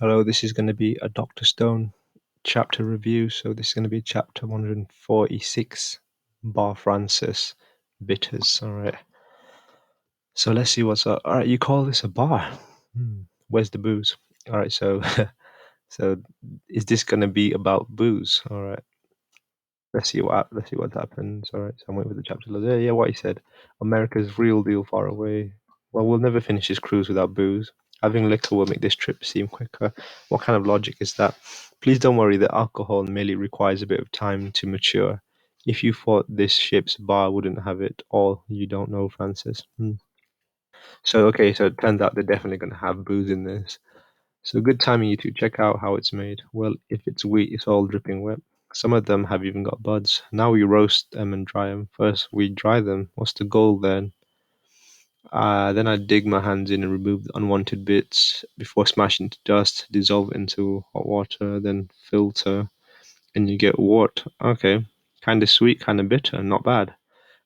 Hello, this is going to be a Dr. Stone chapter review. So this is going to be chapter 146, Bar Francis Bitters. All right. So let's see what's up. All right, you call this a bar? Where's the booze? All right, so so is this going to be about booze? All right. Let's see what happens. All right, so I'm waiting for the chapter. Yeah, what he said. America's real deal far away. Well, we'll never finish this cruise without booze. Having liquor will make this trip seem quicker. What kind of logic is that? Please don't worry, the alcohol merely requires a bit of time to mature. If you thought this ship's bar wouldn't have it all, you don't know, Francis. So it turns out they're definitely going to have booze in this. So good timing, you two. Check out how it's made. Well, if it's wheat, it's all dripping wet. Some of them have even got buds. Now we roast them and dry them. First, we dry them. What's the goal then? Then I dig my hands in and remove the unwanted bits before smashing to dust. Dissolve into hot water, then filter, and you get wort. Okay, kind of sweet, kind of bitter. Not bad.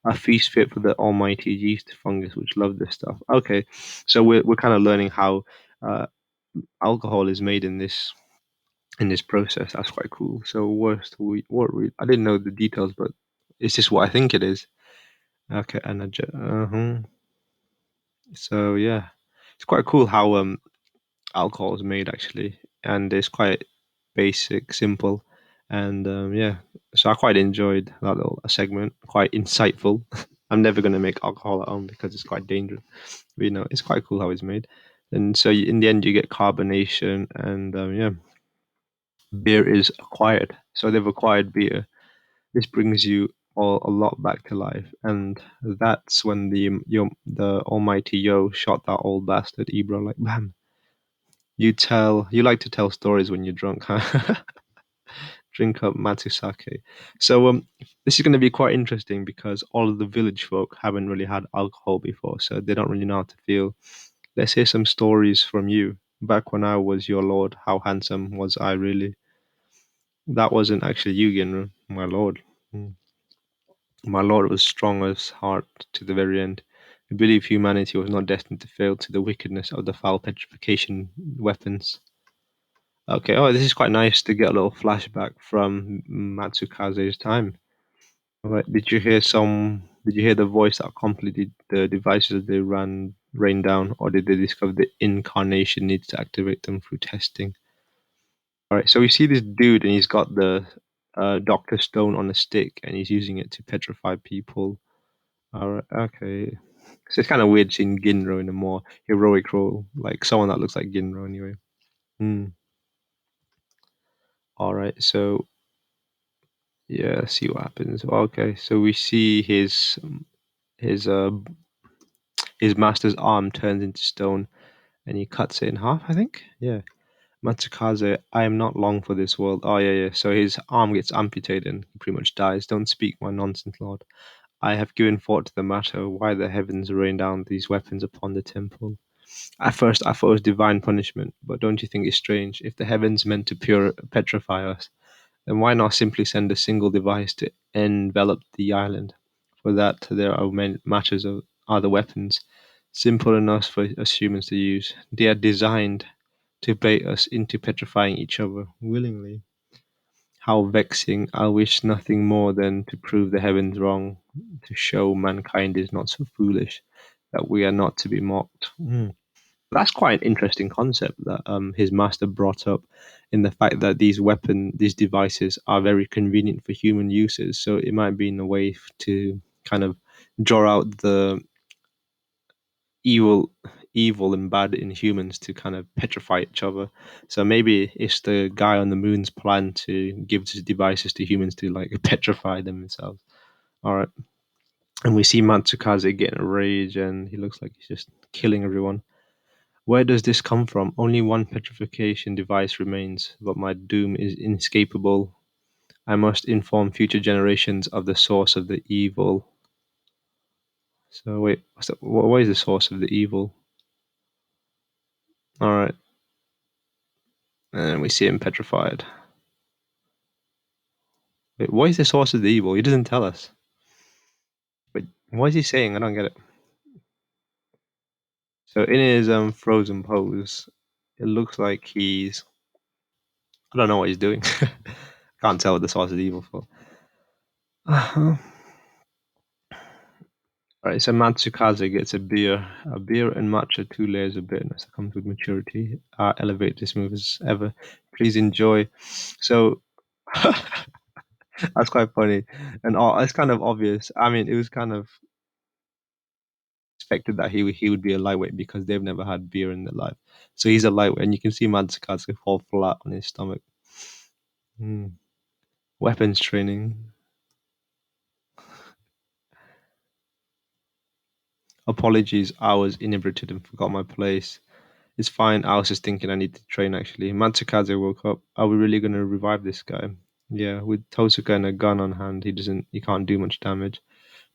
A feast fit for the almighty yeast fungus, which love this stuff. Okay, so we're kind of learning how uh, alcohol is made in this process. That's quite cool. So what we I didn't know the details, but it's just what I think it is. Okay, and so yeah, it's quite cool how alcohol is made actually, and it's quite basic, simple, and yeah. So I quite enjoyed that little segment. Quite insightful. I'm never gonna make alcohol at home because it's quite dangerous. But, it's quite cool how it's made. And so in the end, you get carbonation, and yeah, beer is acquired. So they've acquired beer. This brings you all a lot back to life, and that's when the almighty Yo shot that old bastard Ebro like bam. You like to tell stories when you're drunk, huh? Drink up Matsusake. So this is going to be quite interesting because all of the village folk haven't really had alcohol before, so they don't really know how to feel. Let's hear some stories from you. Back when I was your lord, how handsome was I really? That wasn't actually you, Ginru, my lord. Mm. My lord was strong as heart to the very end. I believe humanity was not destined to fail to the wickedness of the foul petrification weapons. Okay, oh, this is quite nice to get a little flashback from Matsukaze's time. All right, did you hear the voice that completed the devices they rained down, or did they discover the incarnation needs to activate them through testing? All right, so we see this dude, and he's got the Doctor Stone on a stick, and he's using it to petrify people. All right, okay. So it's kind of weird seeing Ginro in a more heroic role, like someone that looks like Ginro anyway. Hmm. All right, so yeah, let's see what happens. Okay, so we see his his master's arm turns into stone, and he cuts it in half. I think. Yeah, Matsukaze, I am not long for this world. Oh yeah, yeah. So his arm gets amputated, and he pretty much dies. Don't speak my nonsense, Lord. I have given thought to the matter why the heavens rain down these weapons upon the temple. At first, I thought it was divine punishment, but don't you think it's strange? If the heavens meant to petrify us, then why not simply send a single device to envelop the island? For that, there are many matters of other weapons, simple enough for us humans to use. They are designed to bait us into petrifying each other willingly. How vexing! I wish nothing more than to prove the heavens wrong, to show mankind is not so foolish, that we are not to be mocked. That's quite an interesting concept that his master brought up in the fact that these devices are very convenient for human uses. So it might be in a way to kind of draw out the evil, evil and bad in humans to kind of petrify each other. So maybe it's the guy on the moon's plan to give these devices to humans to like petrify themselves. All right, and we see Matsukaze getting a rage, and he looks like he's just killing everyone. Where does this come from? Only one petrification device remains, but my doom is inescapable. I must inform future generations of the source of the evil. So wait, what is the source of the evil? All right, and we see him petrified. Wait, what is the source of the evil? He doesn't tell us. But what is he saying? I don't get it. So in his frozen pose, It looks like I don't know what he's doing. Can't tell what the sauce is evil for. Uh-huh. All right, so Matsukaze gets a beer. A beer and matcha, two layers of bitterness that comes with maturity. Elevate this move as ever. Please enjoy. So that's quite funny, and it's kind of obvious. I mean, it was kind of expected that he would be a lightweight because they've never had beer in their life. So he's a lightweight, and you can see Matsukaze fall flat on his stomach. Hmm. Weapons training. Apologies, I was inebriated and forgot my place. It's fine. I was just thinking I need to train actually. Matsukaze woke up. Are we really gonna revive this guy? Yeah, with Tosuka and a gun on hand, he can't do much damage.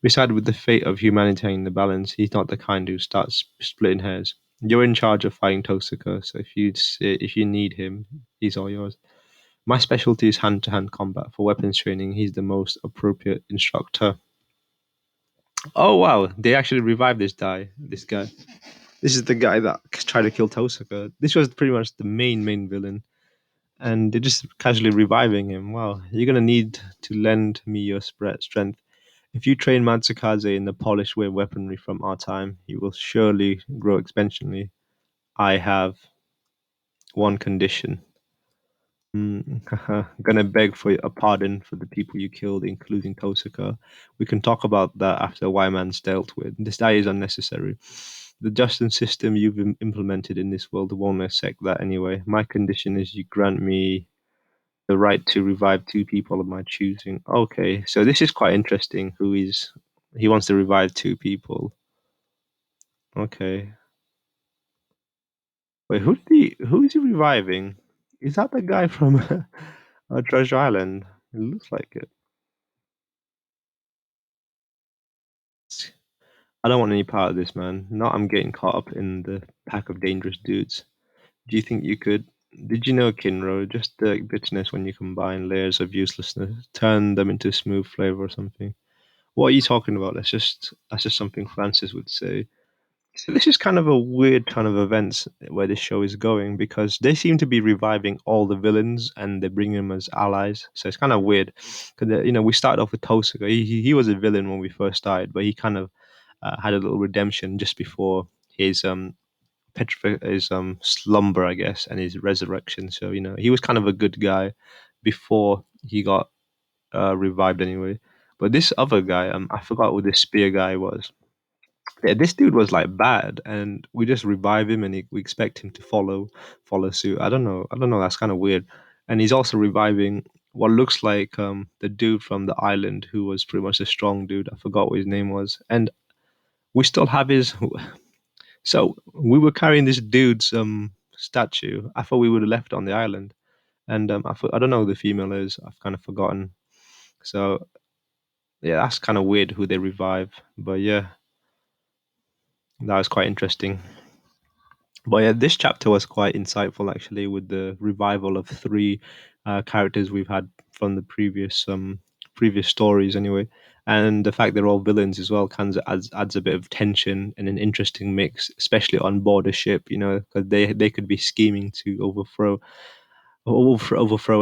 Besides, with the fate of humanity in the balance, he's not the kind who starts splitting hairs. You're in charge of fighting Tosuka, so if you need him, he's all yours. My specialty is hand to hand combat. For weapons training, he's the most appropriate instructor. Oh wow, they actually revived this guy. This is the guy that tried to kill Tosuka. This was pretty much the main villain, and they're just casually reviving him. Wow, you're gonna need to lend me your strength. If you train Matsukaze in the polished way of weaponry from our time, he will surely grow exponentially. I have one condition. Gonna beg for a pardon for the people you killed, including Tosuka. We can talk about that after Y-Man's dealt with. This die is unnecessary. The justice system you've implemented in this world won't accept that anyway. My condition is you grant me the right to revive two people of my choosing. Okay, so this is quite interesting. He wants to revive two people. Okay. Wait, who is he reviving? Is that the guy from Treasure Island? It looks like it. I don't want any part of this, man. Not I'm getting caught up in the pack of dangerous dudes. Do you think you could? Did you know, Kinro, just the bitterness when you combine layers of uselessness, turn them into smooth flavor or something? What are you talking about? That's just something Francis would say. So this is kind of a weird kind of events where this show is going because they seem to be reviving all the villains and they bring them as allies. So it's kind of weird because we started off with Tosuka. He was a villain when we first started, but he kind of had a little redemption just before his his slumber, I guess, and his resurrection. So he was kind of a good guy before he got revived anyway. But this other guy, I forgot who this spear guy was. Yeah, this dude was like bad, and we just revive him, and we expect him to follow suit. I don't know. I don't know. That's kind of weird. And he's also reviving what looks like the dude from the island who was pretty much a strong dude. I forgot what his name was, and we still have his. So we were carrying this dude's statue. I thought we would have left it on the island, and I don't know who the female is. I've kind of forgotten. So yeah, that's kind of weird who they revive. But yeah, that was quite interesting. But yeah, this chapter was quite insightful actually, with the revival of three characters we've had from the previous stories anyway, and the fact they're all villains as well kind of adds a bit of tension and an interesting mix, especially on board a ship. Because they could be scheming to overthrow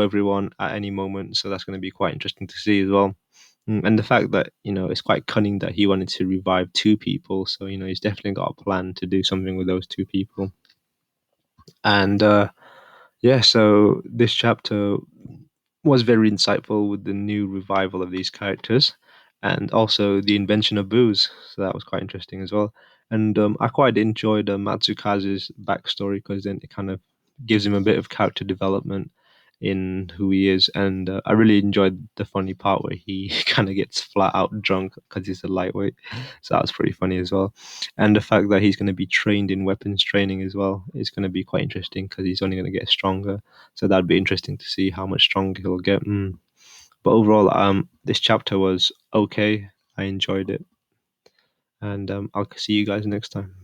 everyone at any moment. So that's going to be quite interesting to see as well. And the fact that it's quite cunning that he wanted to revive two people, so he's definitely got a plan to do something with those two people. And yeah, so this chapter was very insightful with the new revival of these characters and also the invention of booze. So that was quite interesting as well. And I quite enjoyed Matsukaze's backstory because then it kind of gives him a bit of character development in who he is. And I really enjoyed the funny part where he kind of gets flat out drunk because he's a lightweight. So that was pretty funny as well. And the fact that he's going to be trained in weapons training as well is going to be quite interesting because he's only going to get stronger. So that'd be interesting to see how much stronger he'll get. But overall, this chapter was okay. I enjoyed it, and I'll see you guys next time.